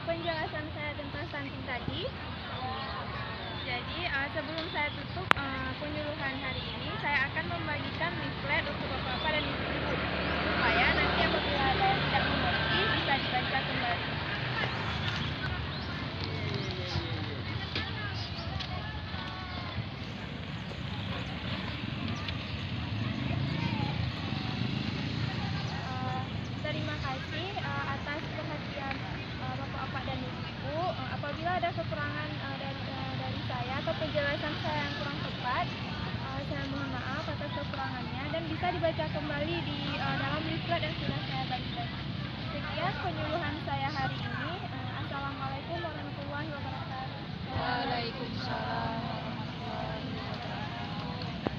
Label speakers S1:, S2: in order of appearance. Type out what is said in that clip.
S1: penjelasan saya tentang stunting tadi. Jadi sebelum saya tutup penyuluhan hari ini, saya akan membagikan leaflet untuk bapak-bapak dan ibu-ibu supaya nanti apabila ada yang tidak mengerti bisa dibaca kembali. Terima kasih atas perhatian bapak-bapak dan ibu-ibu. Apabila ada kekurangan dari saya atau penjelasan saya yang kurang tepat, saya mohon maaf atas kekurangannya dan bisa dibaca kembali di dalam leaflet yang sudah saya bagikan. Sekian penyuluhan saya hari ini. Assalamualaikum warahmatullahi wabarakatuh.
S2: Waalaikumsalam.